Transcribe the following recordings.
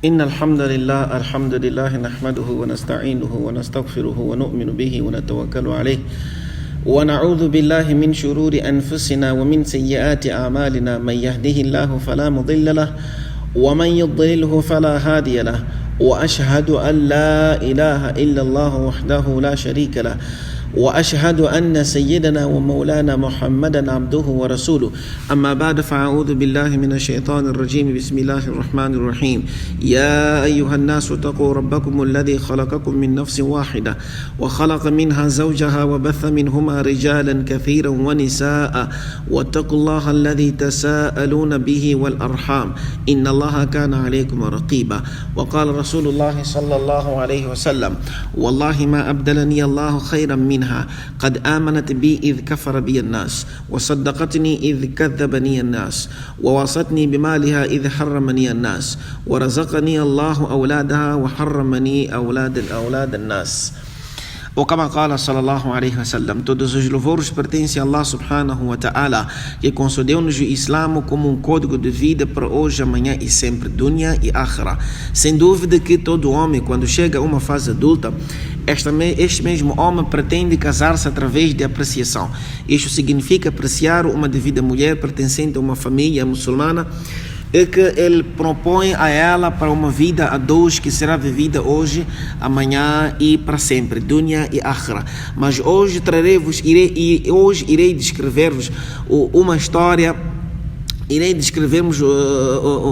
إن الحمد لله نحمده ونستعينه ونستغفره ونؤمن به ونتوكل عليه ونعوذ بالله من شرور أنفسنا ومن سيئات أعمالنا من يهده الله فلا مضل له ومن يضلله فلا هادي له وأشهد أن لا إله إلا الله وحده لا شريك له وأشهد أن سيدنا ومولانا محمدا عبده ورسوله أما بعد فأعوذ بالله من الشيطان الرجيم بسم الله الرحمن الرحيم يا أيها الناس اتقوا ربكم الذي خلقكم من نفس واحدة وخلق منها زوجها وبث منهما رجالا كثيرا ونساء واتقوا الله الذي تساءلون به والأرحام إن الله كان عليكم رقيبا وقال رسول الله صلى الله عليه وسلم والله ما أبدلني الله خيرا منها قد آمنت بي إذ كفر بي الناس وصدقتني إذ كذبني الناس ووصتني بمالها إذ حرمني الناس ورزقني الله أولادها وحرمني أولاد الناس. Ou como fala sallallahu alaihi wasallam, todos os louvores pertencem a Allah subhanahu wa ta'ala, que concedeu-nos o Islamo como um código de vida para hoje, amanhã e sempre, dunya e akhira. Sem dúvida que todo homem, quando chega a uma fase adulta, este mesmo homem pretende casar-se através de apreciação. Isto significa apreciar uma devida mulher pertencente a uma família muçulmana, e que ele propõe a ela para uma vida a dois que será vivida hoje, amanhã e para sempre, dunya e akhira. Mas hoje irei descrever-vos uma história. Irei descrevermos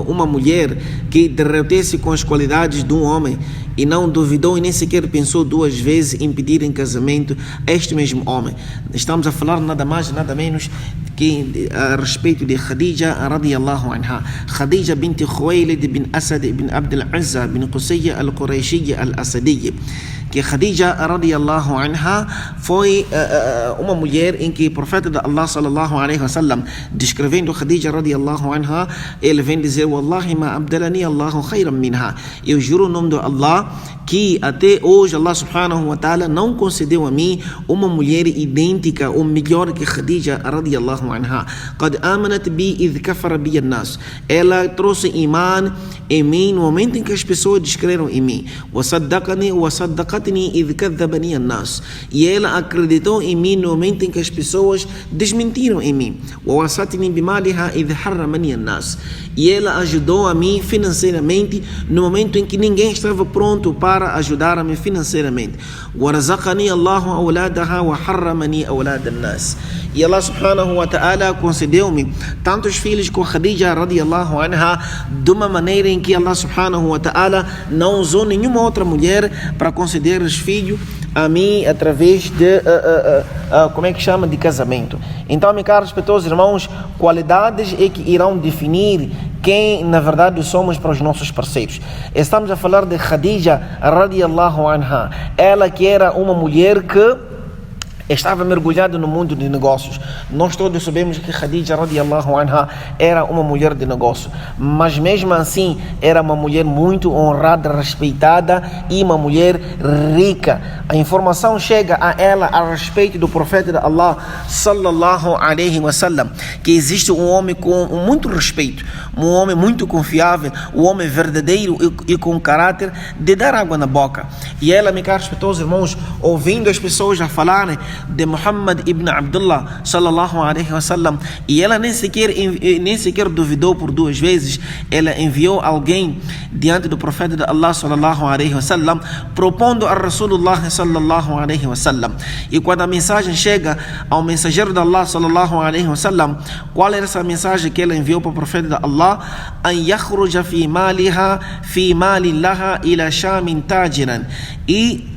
uma mulher que derreteu-se com as qualidades de um homem e não duvidou e nem sequer pensou duas vezes em pedir em casamento a este mesmo homem. Estamos a falar nada mais nada menos que a respeito de Khadija radiyallahu anha. Khadija bint Khuwaylid bin Asad bin Abd al-Uzza bin Qusayya al-Qurayshiyya al-Asadiyya. Que Khadija radiyallahu anha foi uma mulher em que o profeta de Allah sallallahu alaihi wasallam, descrevendo Khadija radiyallahu anha, ele vem dizer: Wallahi ma abdalani Allahu khayran minha. Eu juro o nome de Allah que até hoje Allah subhanahu wa ta'ala não concedeu a mim uma mulher idêntica ou melhor que Khadija radiyallahu anha. Qad amanat bi idh kafara bi an-nas. Ela trouxe iman em mim no momento em que as pessoas descreram em mim. Wa saddaqatni idh kadhabani an-nas. E ela acreditou em mim no momento em que as pessoas desmentiram em mim. Wa wasatni bimaliha idh harramani an-nas. E ela ajudou a mim financeiramente no momento em que ninguém estava pronto para ajudar-me financeiramente. وَرَزَقَنِي اللَّهُ أَوْلَادَهَا وَحَرَّمَنِي أَوْلَادَ النَّاسِ. E Allah subhanahu wa ta'ala concedeu-me tantos filhos com Khadija radiyallahu anha de uma maneira em que Allah subhanahu wa ta'ala não usou nenhuma outra mulher para conceder os filhos a mim através de de casamento. Então, meus caros respeitosos irmãos, qualidades é que irão definir quem na verdade somos para os nossos parceiros. Estamos a falar de Khadija radiyallahu anha, ela que era uma mulher que estava mergulhada no mundo de negócios. Nós todos sabemos que Khadija radiyallahu anha era uma mulher de negócio, mas mesmo assim era uma mulher muito honrada, respeitada e uma mulher rica. A informação chega a ela a respeito do profeta de Allah sallallahu alaihi wasallam, que existe um homem com muito respeito, um homem muito confiável, um homem verdadeiro e com caráter de dar água na boca. E ela, meus caros respeitosos irmãos, ouvindo as pessoas a falarem de Muhammad ibn Abdullah sallallahu alaihi wasallam, e ela nem sequer duvidou por duas vezes, ela enviou alguém diante do profeta de Allah sallallahu alaihi wasallam, propondo a Rasulullah sallallahu alaihi wasallam. E quando a mensagem chega ao mensageiro de Allah sallallahu alaihi wasallam, qual era essa mensagem que ela enviou para o profeta de Allah? An yakhruja fi maliha fi malillaha ila shamin tajiran. E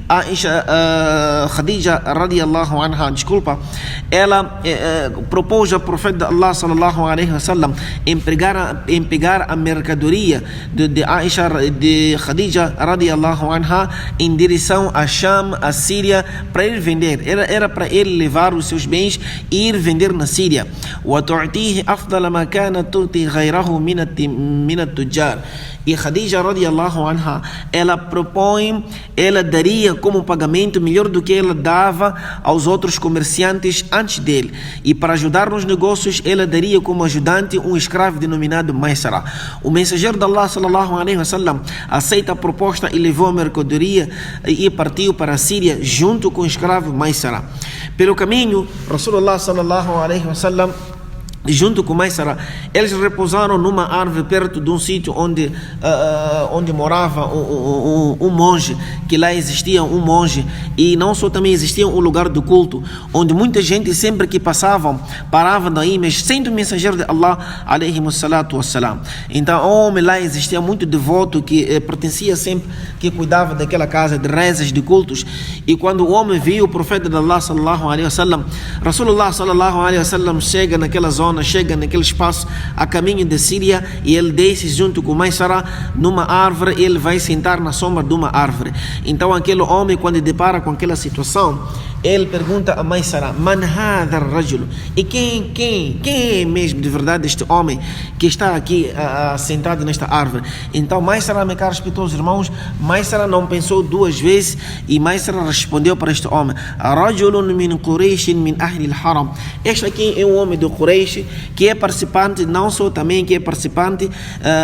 Khadija radiyallahu anha, ela propôs ao profeta de Allah sallallahu alaihi wasallam em pegar a mercadoria de Khadija radiyallahu anha em direção a Sham, a Síria, para ele vender. Era para ele levar os seus bens e ir vender na Síria. Wa tu'tihi afdala ma kanat tu'ti ghayrahu min at-tujjar. E Khadija radiyallahu anha, ela daria como pagamento melhor do que ela dava aos outros comerciantes antes dele. E para ajudar nos negócios, ela daria como ajudante um escravo denominado Maisara. O mensageiro de Allah sallallahu alaihi wasallam aceita a proposta e levou a mercadoria e partiu para a Síria junto com o escravo Maisara. Pelo caminho, Rasulullah sallallahu alaihi wasallam, junto com Maisara, eles repousaram numa árvore perto de um sítio onde morava um monge, que lá existia um monge, e não só também existia um lugar do culto, onde muita gente sempre que passavam, paravam daí, mas sendo o mensageiro de Allah, alaihi wassalatu wassalam. Então o homem lá existia muito devoto, que pertencia sempre, que cuidava daquela casa de rezas, de cultos, e quando o homem viu o profeta de Allah sallallahu alaihi wasallam, Rasulullah sallallahu alaihi wasallam chega naquela zona, chega naquele espaço a caminho da Síria, e ele desce junto com Maisara numa árvore, e ele vai sentar na sombra de uma árvore. Então aquele homem, quando depara com aquela situação, ele pergunta a Maisara: Man hadha ar-rajul? E quem é mesmo de verdade este homem que está aqui sentado nesta árvore? Então Maisara, meus caros respeitos irmãos, Maisara não pensou duas vezes, e Maisara respondeu para este homem: Rajulun min Quraysh min ahli al-haram. Este aqui é um homem do Quraysh, que é participante, não só também que é participante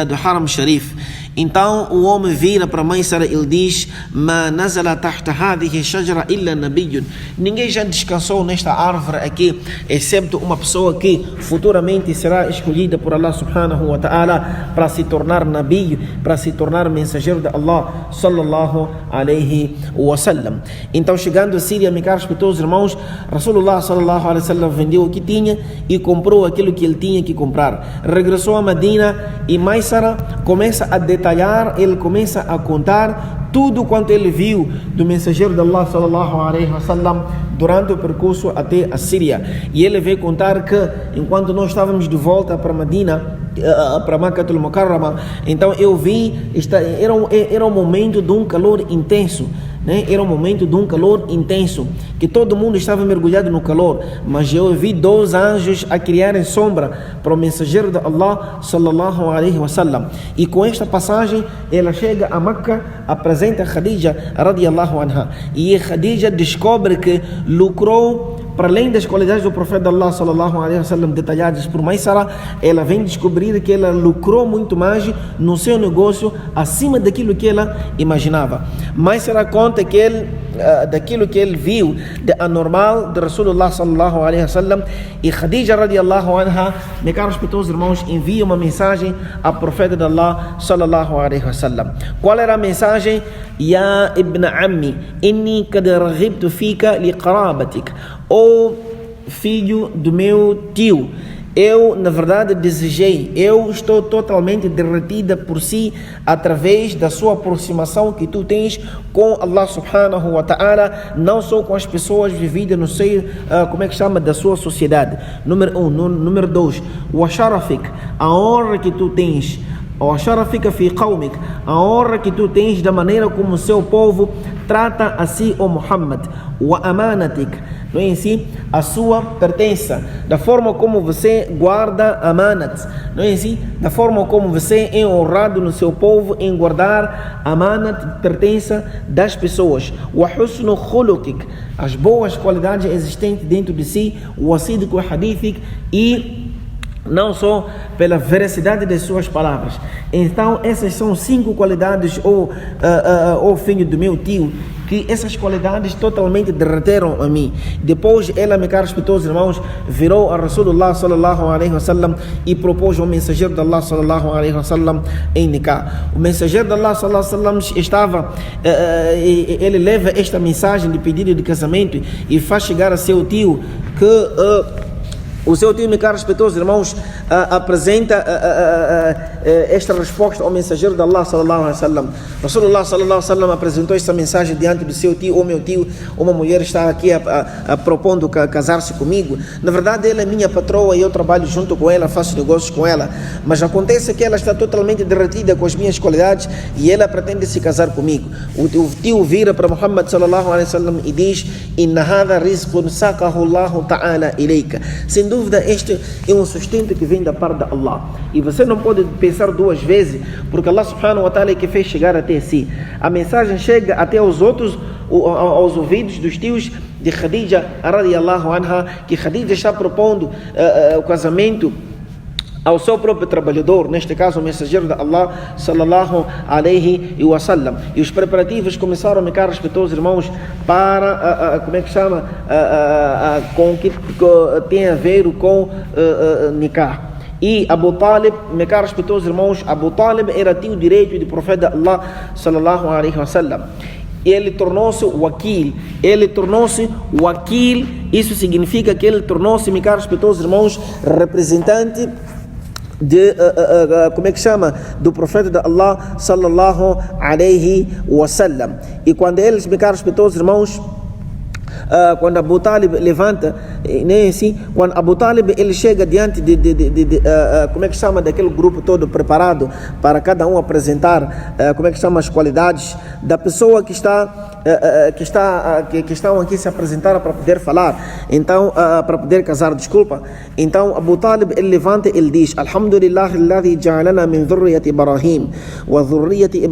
do Haram Sharif. Então o homem vira para Maisara e ele diz: Ma nazala tahta hadhihi shajara illa nabiyyun. Ninguém já descansou nesta árvore aqui, excepto uma pessoa que futuramente será escolhida por Allah subhanahu wa ta'ala para se tornar nabi, para se tornar mensageiro de Allah sallallahu alaihi wasallam. Então, chegando a Síria, meus caros respeitos irmãos, Rasulullah sallallahu alaihi wasallam vendeu o que tinha e comprou aquilo que ele tinha que comprar. Regressou a Medina e Maisara começa a detalhar, ele começa a contar tudo quanto ele viu do mensageiro de Allah sallallahu alaihi wasallam durante o percurso até a Síria. E ele veio contar que enquanto nós estávamos de volta para Medina, para Makkah al-Mukarrama, então eu vi, era um momento de um calor intenso, né? Era um momento de um calor intenso, que todo mundo estava mergulhado no calor, mas eu vi 2 anjos a criarem sombra para o mensageiro de Allah sallallahu alaihi wasallam. E com esta passagem ela chega a Makkah, apresenta a Khadija radiyallahu anha, e Khadija descobre que lucrou, para além das qualidades do profeta de Allah sallallahu alaihi wasallam detalhadas por Maisara, ela vem descobrir que ela lucrou muito mais no seu negócio, acima daquilo que ela imaginava. Maisara conta que ele, daquilo que ele viu de anormal de Rasulullah sallallahu alaihi wasallam, e Khadija radiyallahu anha, meus caros respeitos irmãos, envia uma mensagem ao profeta de Allah sallallahu alaihi wasallam. Qual era a mensagem? Ya ibn ammi, inni kad raghibtu fika li qarabatik. Ou filho do meu tio, eu na verdade desejei, eu estou totalmente derretida por si através da sua aproximação que tu tens com Allah subhanahu wa ta'ala, não só com as pessoas vividas no seio, da sua sociedade. Número 1. Número 2, wa sharafik, a honra que tu tens, wa sharafika fi qawmik, a honra que tu tens da maneira como o seu povo trata a si, o Muhammad, wa amanatik, não é em si, a sua pertença, da forma como você guarda amanat, não é em si, da forma como você é honrado no seu povo em guardar amanat, pertença das pessoas, wa husnu khuluqik, as boas qualidades existentes dentro de si, wa sidqu hadithik, e não só pela veracidade das suas palavras. Então essas são 5 qualidades, ou filho do meu tio, que essas qualidades totalmente derreteram a mim. Depois ela, meus caros respeitos irmãos, virou a Rasulullah sallallahu alaihi wasallam e propôs ao mensageiro de Allah sallallahu alaihi wasallam em nikah. O mensageiro de Allah sallallahu alaihi wasallam estava, ele leva esta mensagem de pedido de casamento e faz chegar a seu tio, que o seu tio, meus caros respeitos irmãos, apresenta esta resposta ao mensageiro de Allah sallallahu alaihi wasallam. Rasulullah sallallahu alaihi wasallam apresentou esta mensagem diante do seu tio: meu tio, uma mulher está aqui propondo casar-se comigo. Na verdade ela é minha patroa e eu trabalho junto com ela, faço negócios com ela, mas acontece que ela está totalmente derretida com as minhas qualidades e ela pretende se casar comigo. O tio vira para Muhammad sallallahu alaihi wasallam e diz: Inna hadha rizqun saqahu Allahu ta'ala ilayka. Sem dúvida, este é um sustento que vem da parte de Allah, e você não pode pensar 2 vezes, porque Allah subhanahu wa ta'ala é que fez chegar até si. A mensagem chega até os outros aos ouvidos dos tios de Khadija radiallahu anha, que Khadija está propondo o casamento ao seu próprio trabalhador, neste caso o mensageiro de Allah sallallahu alaihi wa sallam. E os preparativos começaram, meus caros respeitosos irmãos, para com que tem a ver com nikah. E Abu Talib, meus caros respeitosos irmãos, Abu Talib era tio direito do profeta Allah sallallahu alaihi wa sallam. Ele tornou-se wakil, isso significa que ele tornou-se, meus caros respeitosos irmãos, representante do profeta de Allah sallallahu alaihi wasallam. E quando eles, meus caros respeitosos irmãos, quando Abu Talib levanta, nem assim, quando Abu Talib ele chega diante daquele grupo todo preparado para cada um apresentar as qualidades da pessoa que estão aqui se apresentar para poder falar, então para poder casar, desculpa. Então Abu Talib ele levanta, ele diz: Alhamdulillah alladhi ja'alana min dhurriyyati Ibrahim wa dhurriyyati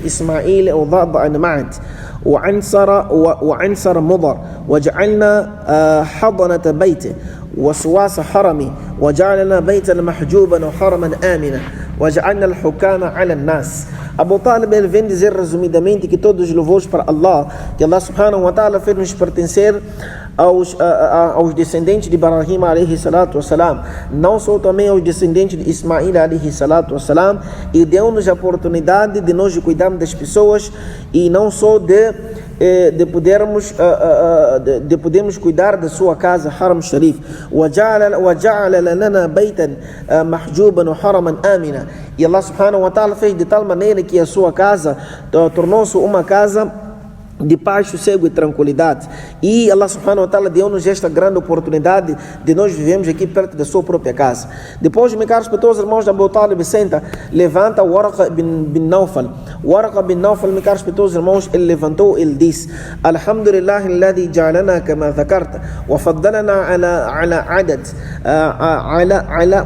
Ismail wa dhad'an ma'at وعنصر مضر وجعلنا حضنة بيته وسواس حرمي وجعلنا بيتا محجوبا وحرما آمنا وجعلنا الحكام على الناس. Abu Talib ele vem dizer resumidamente que todos os louvores para Allah, que Allah subhanahu wa ta'ala fez nos pertencer aos descendentes de Ibrahim alaihi salatu wassalam, não só também aos descendentes de Ismail alaihi salatu wassalam, e deu-nos a oportunidade de nós cuidarmos das pessoas e não só de podermos cuidar da sua casa, Haram Sharif. وَجَعَلَ لَنَا بَيْتًا مَحْجُوبًا وَحَرَمًا آمِنًا. E Allah subhanahu wa ta'ala fez de tal maneira que a sua casa tornou-se uma casa de paz, sossego e tranquilidade. E Allah subhanahu wa ta'ala deu-nos esta grande oportunidade de nós vivemos aqui perto da sua própria casa. Depois, meus caros irmãos, irmãos de Abu Talib senta, levanta Waraqa bin Nawfal. Waraqa bin Nawfal, meus caros irmãos, ele levantou, ele disse: Alhamdulillah alladhi ja'alana kama dhakarta wa faddalana ala adad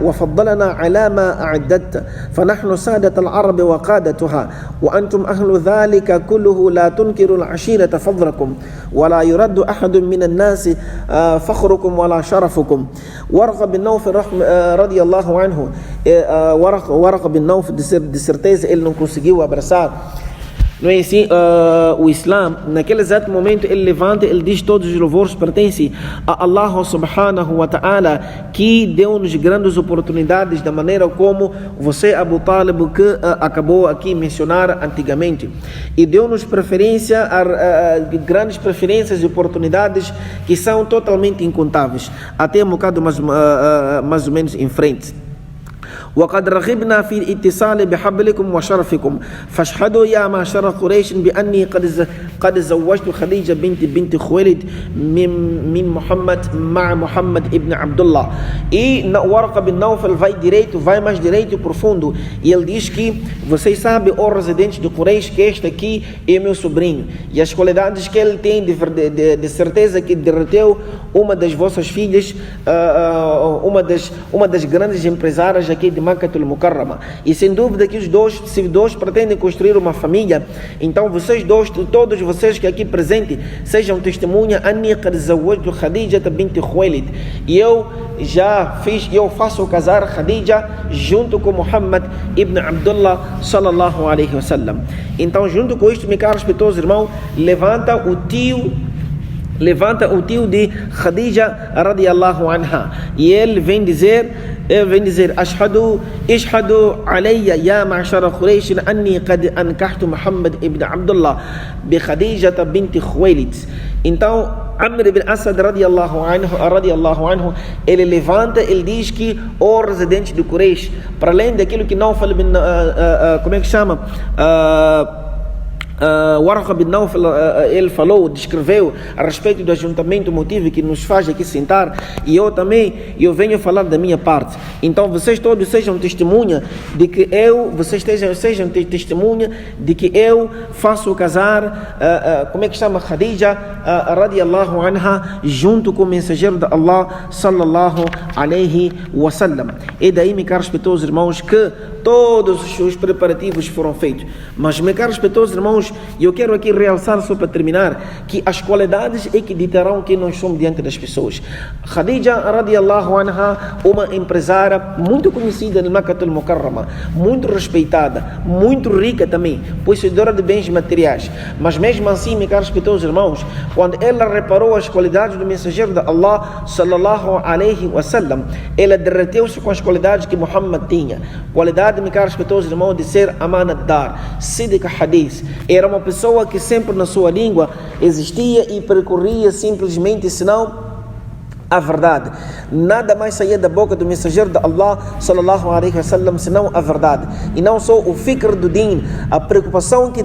wa faddalana ala ma a'addatta fa nahnu sadat al-arab wa qadatuha wa antum ahlu dhalika kulluhu la tunkiru العشيرة فضلكم ولا يرد أحد من الناس فخركم ولا شرفكم. Waraqa bin Nawfal radiallahu anhu, Waraqa bin Nawfal de certeza ele não conseguiu abraçar, não é assim, o Islã. Naquele exato momento ele levanta, ele diz: todos os louvores pertencem a Allah subhanahu wa ta'ala, que deu-nos grandes oportunidades da maneira como você, Abu Talib, que acabou aqui mencionar antigamente, e deu-nos preferência, grandes preferências e oportunidades que são totalmente incontáveis, até um bocado mais ou menos em frente. وقد رغبنا في الاتصال بحبلكم وشرفكم فاشهدوا يا معشر قريش بأني قد زوجت خديجة بنت خويلد من محمد مع محمد ibn Abdullah. E Waraqa bin Nawfal vai mais direito e profundo, e ele diz que vocês sabem, ó residentes de Quraysh, que este aqui é meu sobrinho, e as qualidades que ele tem de certeza que derreteu uma das vossas filhas, uma das grandes empresárias aqui de Makkatul Mukarrama. E sem dúvida que se dois pretendem construir uma família, então vocês dois, todos vocês que aqui presentes, sejam testemunha: Anni qad zawwajtu Khadija bint Khuwaylid. E eu faço casar Khadija junto com Muhammad ibn Abdullah sallallahu alaihi wasallam. Então, junto com isto, meus caros respeitosos irmãos, levanta o tio de Khadija radiallahu anha, e ele vem dizer: ishhadu alayya ya ma'shara Quraysh anni qad ankahtu Muhammad ibn Abdullah bi Khadija bint Khuwaylid. Então Amr ibn Asad radiallahu anhu, ele levanta, ele diz que o residente de Quraysh, para além daquilo que não fala, Waraqa bin Nawfal ele descreveu a respeito do ajuntamento, motivo que nos faz aqui sentar, e eu venho falar da minha parte. Então vocês todos sejam testemunha de que sejam testemunha de que eu faço casar Khadija radiallahu anha junto com o mensageiro de Allah sallallahu alaihi wasallam. E daí, meus caros respeitosos irmãos, que todos os preparativos foram feitos. Mas, meus caros respeitosos irmãos, eu quero aqui realçar, só para terminar, que as qualidades é que ditarão quem nós somos diante das pessoas. Khadija radiallahu anha, uma empresária muito conhecida no Makkah al-Mukarrama, muito respeitada, muito rica também, possuidora de bens materiais. Mas mesmo assim, meus caros respeitosos irmãos, quando ela reparou as qualidades do mensageiro de Allah sallallahu alaihi wasallam, ela derreteu-se com as qualidades que Muhammad tinha. Qualidade, meus caros respeitosos irmãos, de ser amanadar, sidq hadith. Era uma pessoa que sempre na sua língua existia e percorria simplesmente senão a verdade. Nada mais saía da boca do mensageiro de Allah sallallahu alaihi wasallam senão a verdade. E não só o fikr do din, a preocupação que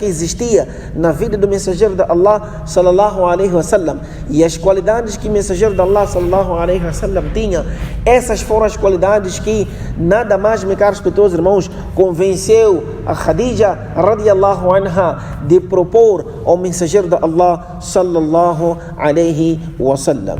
existia na vida do mensageiro de Allah sallallahu alaihi wasallam e as qualidades que o mensageiro de Allah sallallahu alaihi wasallam tinha. Essas foram as qualidades que nada mais, meus caros respeitosos irmãos, convenceu a Khadija radiallahu anha de propor ao mensageiro de Allah sallallahu alaihi wasallam.